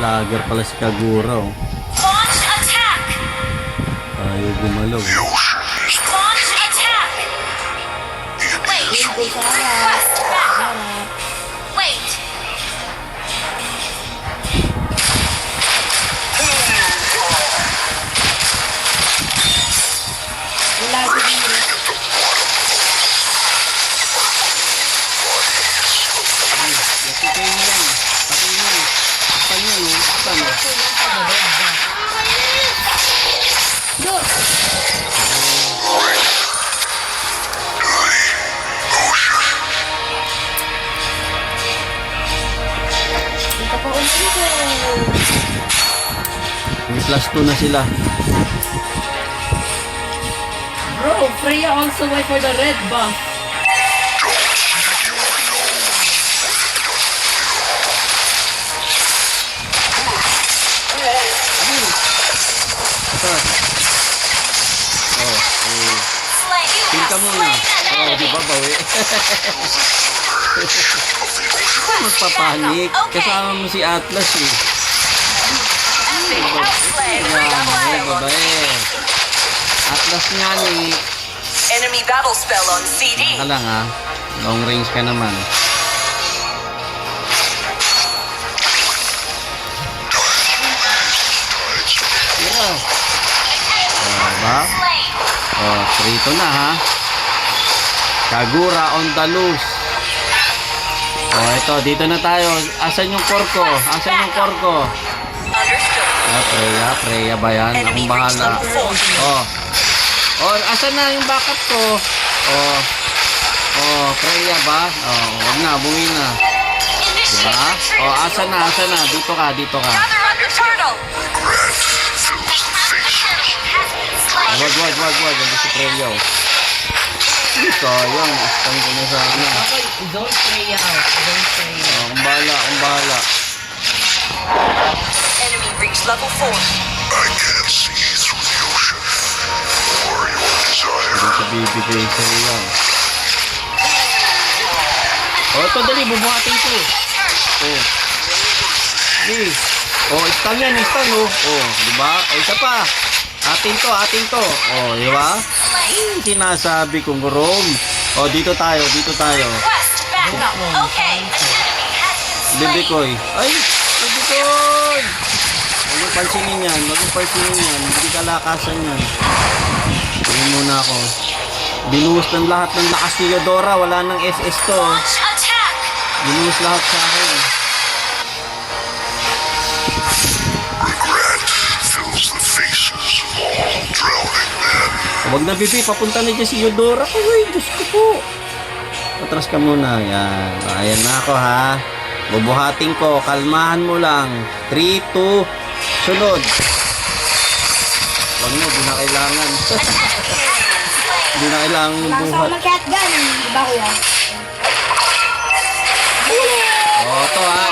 Attacker pala si Kagura, oh. Launch attack! Ayaw gumalaw. Launch attack! Wait! Request backup! Wait! Patayin mo lang. Patayin mo. Patayin mo, no? Patayin mo. May plus 2 na sila. Bro, Freya also went for the red buff. Ito. Slay you Pin have ka muna. slain an Oh, di enemy! ba bawi? Magpapanik. Kasama mo si Atlas, eh. Epic outslay! Ay, babae. Atlas nga ni. Enemy battle spell on CD. Ka lang, ha. Long range ka naman. Tira. Oh, ba? Slain. Oh, trito na, ha. Kagura on the loose. Oh, ito. Dito na tayo. Asan yung core ko? Asan yung core ko? Understood. Freya ba yan? Akong bahala. Oh. Oh, asan na yung backup ko? Oh. Oh, Freya ba? Oh, wag na, buwi na. Initiate Diba? retreat. Oh, asan na? Dito ka, dito ka. Gather on the turtle. Oh, wag. Hindi si Freya, oh. Sayang, astan ko na sana. Okay, zone Freya out. Zone Freya. Oh, ang bahala. Enemy reached level 4. Hindi ko bibigay sa iyo. Oh, ito dali, bubuhatin ko. Oh. Di. Oh, stun yan, oh. Oh, di ba? Oh, isa pa. Atin to. Oh, di ba? Sinasabi kong rom. Oh, dito tayo. Quest backup. Okay. An enemy has been slain. Bibikoy. Ay, Bibikoy. Huwag yung pansinin yan. Hindi kalakasan yan. Tingin muna ako. Binuhos ng lahat ng lakas ni Yodora. Wala nang SS to. Launch attack. Binuhos lahat sa akin. Huwag na, Bibi. Papunta na dyan si Yodora. Uy, Diyos ko po. Atras ka muna. Yan. Ayan na ako, ha. Bubuhatin ko. Kalmahan mo lang. 3, 2, sunod. Huwag mo. Di na kailangan. Di na kailangan yung Nasa buhat. mag-catgun, di ba kuya? Oh, to, ha.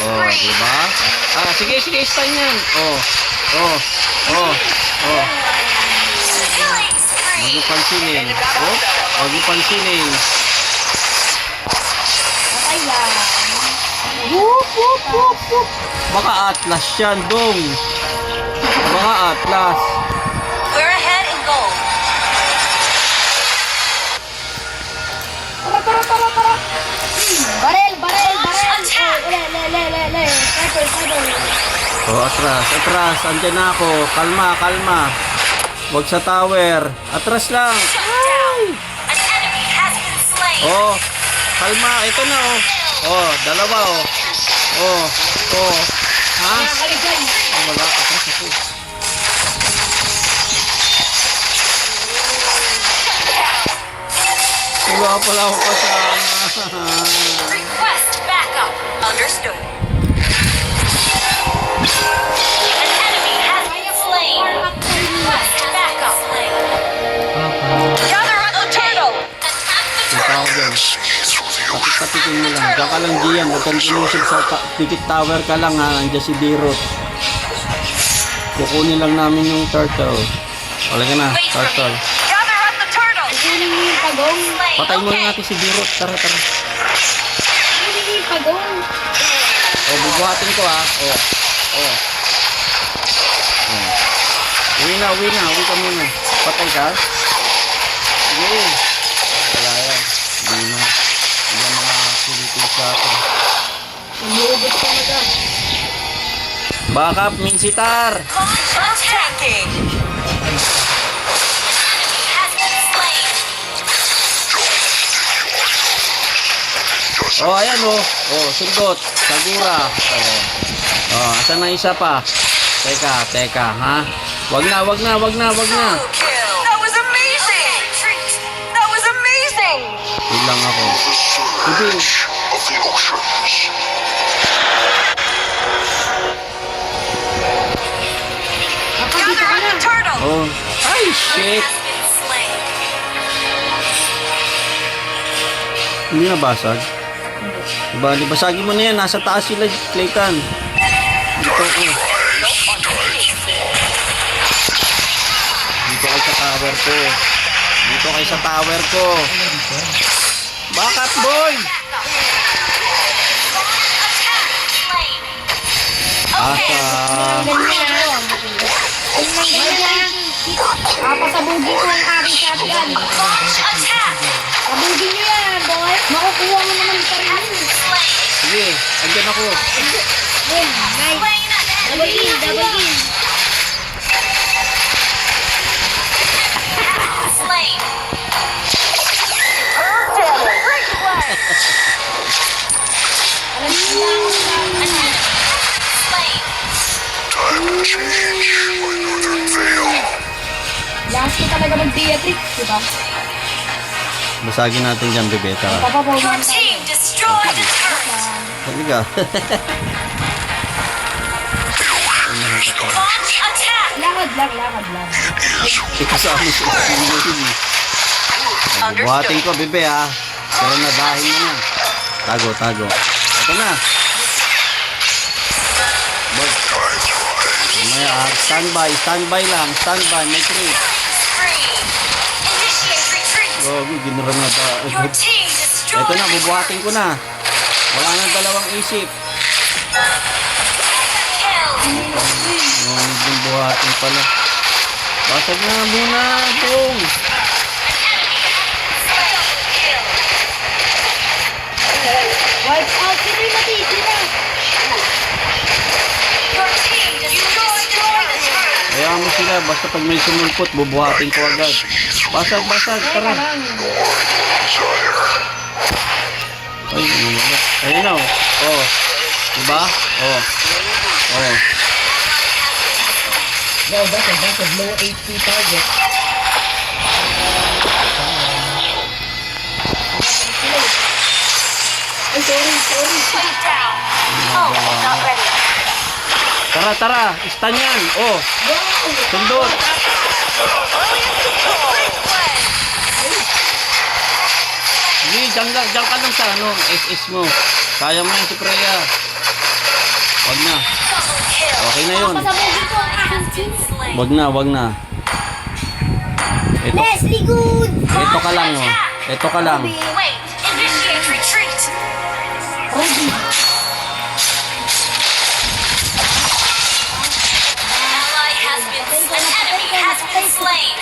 Oh, diba? Ah, sige. Stun yan. Oh. Killing spree. Huwag yung pansinin. Oh, huwag yung pansinin. Patay lang. Whoop. Baka Atlas yan, dong. Baka Atlas. We're ahead in gold. Tara. Barel. Attack. Le. Sniper. Oh, atras. Andyan na ako. Kalma. Huwag sa tower. Atras lang. Shut down. An enemy has been slain. Oh, kalma. Ito na, oh. Oh, dalawa, oh. Oh. Ha? Oh, wala. Atras ako. Wala pala ako kasama. Request backup. Understood. An enemy has been slain. Request backup. Gather on the turtle. Attack the Yung tao turtle. dyan. Kapit-kapitin mo lang. Diyan ka lang, Gian. Huwag kang ilusog sa tikit tower ka lang, ha. Andiyan si Birot. Kukunin lang namin yung turtle. Wala ka na, Wait for me. turtle. Gather on the turtle. Kunin mo yung pagong. Patay muna Okay. natin si Birot. Tara. Kunin mo yung pagong. O, bubuhatin ko ha. O. O. O. Uwi na. Uwi ka muna. Patay ka? Sige. Wala yan. Hindi na. Hindi na mga kulito sa atin. Umuubos ka na dyan. Backup, Minsitar. Attacking. Has been slain. Oh, ayan oh. Oh, sundot. Sagura. Oh. Oh, asan na isa pa? Teka, ha? Wag na. Kill. That was amazing. That was amazing. Ilang ako. Hindi. Of the oceans. Gather up the turtle. Oh. Ay, shit. Has been slain. Hindi na basag. Diba, basagin mo na yan. Nasa taas sila, Clayton. Dito ako. Dito kayo sa tower ko. Dito kayo sa tower ko. Backup, boy! Slain. Asa. Ganyan. Papasabugin ko ang aking shotgun. Launch attack. Sabugin nyo yan, boy. Makukuha mo naman pa rin. Slain. Sige, andyan ako. Win, nice. Slain an enemy. Double kill. Slain. Alam niyo lang. An enemy. Slain. Time to change my northern veil. Last ko talaga mag-Beatrix, diba? Basagin natin dyan, bebe. Tara. Your Papapawalan. team destroyed a turret. Halika. Launch attack. Lakad lang. Ikasama siya. Buhatin ko, bebe, ha. Pero nadahin mo na. Tago. Ito na. Boy. Mamaya, ha. Standby lang. May trip. Free. Initiate retreat. Gogo, ginura na ba? Your team destroyed Ito na, a turret. bubuhatin ko na. Wala nang dalawang isip. Kill. Yung buhatin pala. Basag na muna, Bong. Kill. Wipe out. Sino yung matiti na? Your team destroyed a turret. Kaya mo sila, basta pag may sumulpot, bubuhatin ko agad. Basag, tara. Ay, wala. Ayun na, oh. Diba? Oh. Wow, that's a low HP target. Ay, sorry. Put down. Oh, not ready. Tara. Stun yan. Oh. Sundot. Hindi, dyan ka lang sa SS mo. Kaya mo yan si Freya. Wag na. Double kill. Okay na yun. Papasabugin ko ang aking team. Slain. Wag na. Ito. Leslie Good! Ito ka lang, oh. Ito ka lang. Wait. Initiate retreat. Ruby. Ally has been. An enemy has been slain.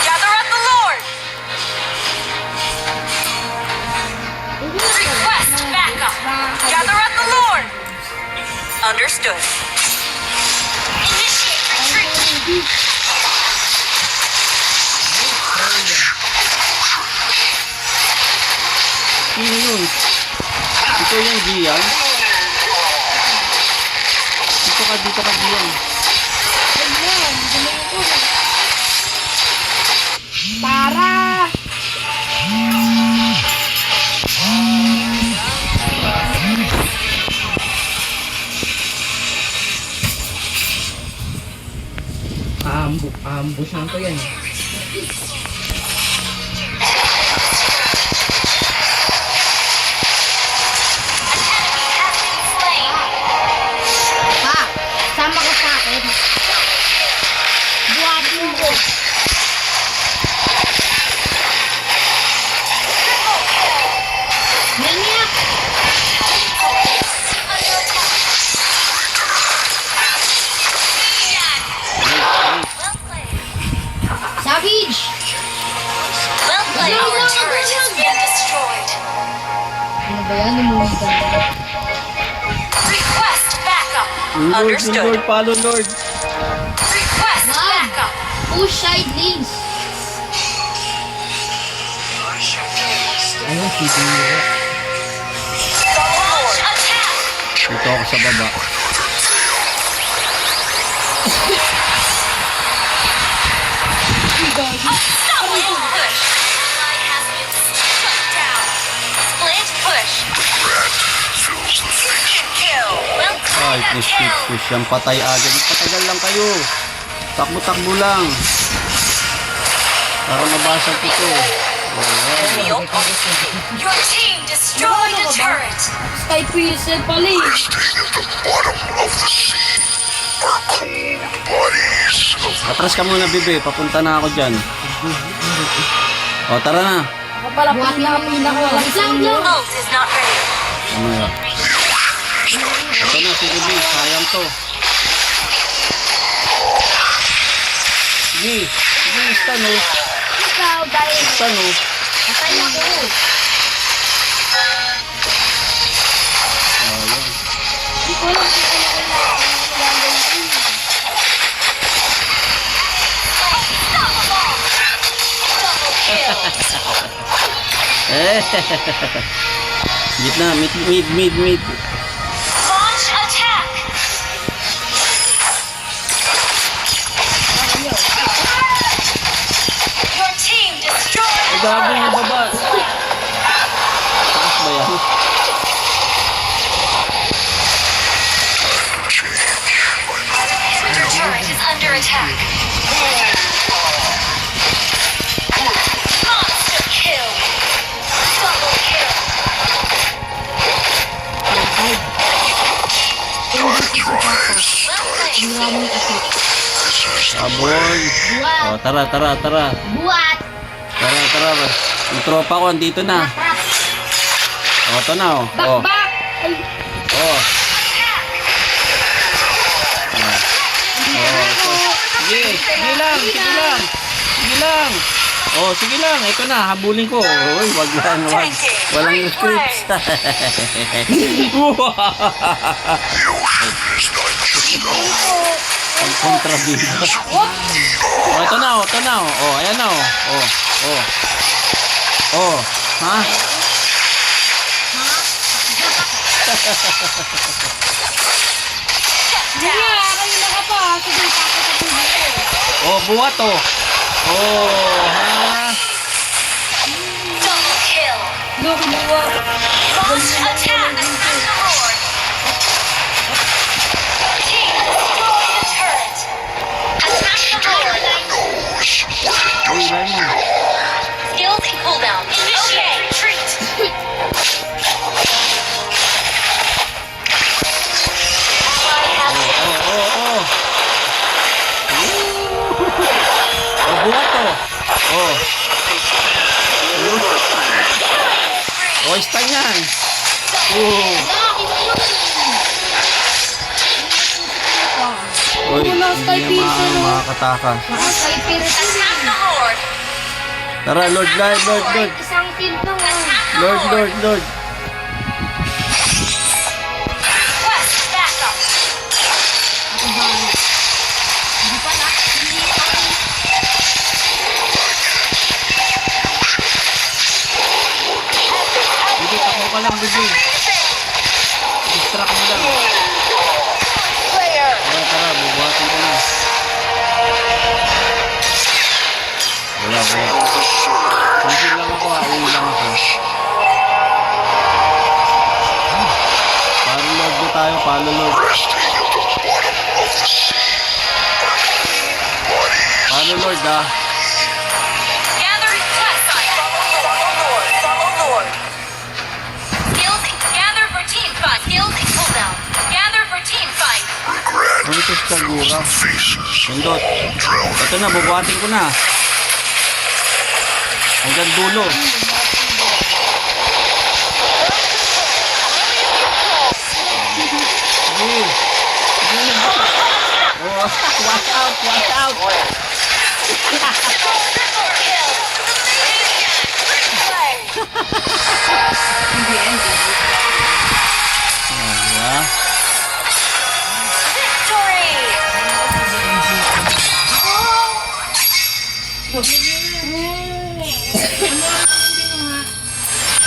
Gather up the Lord. Request backup. Gather up the Lord. Understood. Initiate retreat. Sino yun? Ito yung Gian? Dito ka Gian. Tara! Ambushan ko yan. Slain. Ha! Sama ka sa akin. Buhatin ko. Request backup. Lord, Understood. Lord, follow Lord. Request backup. Push side lanes. Ayun, si Dino. Launch attack. Dito ako sa baba. Unstoppable push. Ally has been shut down. Split push. Fills the face. Kill. Well, Ay, the push, kill. push. Yan patay agad. Patagal lang kayo. Takbo-takbo lang. Para mabasag ito. Field. Your team destroyed a turret. Sky Pilsen pala eh. Resting at the bottom of the sea are cold bodies of the Atras ka muna, Bibi. Papunta na ako dyan. O, tara na. Ako pala pinaka walang inyo. Ult is not ready. Mamaya. Ito na, si Bibi. Sayang to. Sige. Sige, stun o. Ikaw dahil Stun o. patay ako. Sayang. Hindi ko alam kung ano kailangan gagawin. Unstoppable. Double kill. Eh. Gitna. Mid. Launch attack. Your team destroyed Ay, a gabi turret. yung baba. Takas ba yan? Your turret is under attack. Monster kill. Double kill. Well played. Sabon. O, tara. Buat. Tara. Yung tropa ko, andito na. O, ito na o. O. Bakbak. Ay, O. Sige lang. O, sige lang. Ito na, habulin ko. Uy, wag. Walang scripts. The ocean is not just Ang kontrabida. O, ito na o. O, ayan na o. O. Ha? hindi nga. Kanina ka pa. Sige, papatapunin ko. O, buhat o. O, ha? Double kill. No, kumuha. Launch attack. Lord. Team destroyed a turret. Attack the Lord. Uy, lain mo. Skills in cooldown. Initiate retreat. Ally has O, buhat o. O, stun yan. Uy, Wala, Sky hindi yan Pilsen, o. makakatakas. Baka Sky Pilsen. attack the Lord. Tara, Lord. Isang kill na nga. Lord. Request backup. Hindi pa na. Hindi pa na. Bibi, takbo ka lang, Bibi. Distract mo lang. Tara, bubuhatin ko na. Wala. Hindi lang ako, uwi lang ako. Follow Lord na tayo, follow Lord. resting at the bottom of the sea are cold bodies. Follow Lord, ha. Gather request site. Follow Lord. Gather for team fight. Skills in cooldown. Gather for team fight. Regret Ano ito sa gura? faces Pindot. drowning. Ito na, bubuhatin ko na. Hanggang dulo. Sige. Oh, watch out. Triple kill. In the end,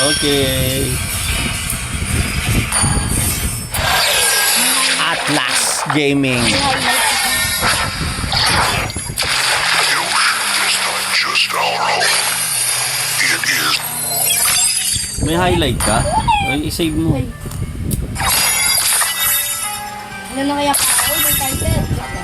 Okay. Atlas Gaming. The ocean is not just our home. It is May highlight ka? Ay, isave mo. Ano na kaya pa ako? May title.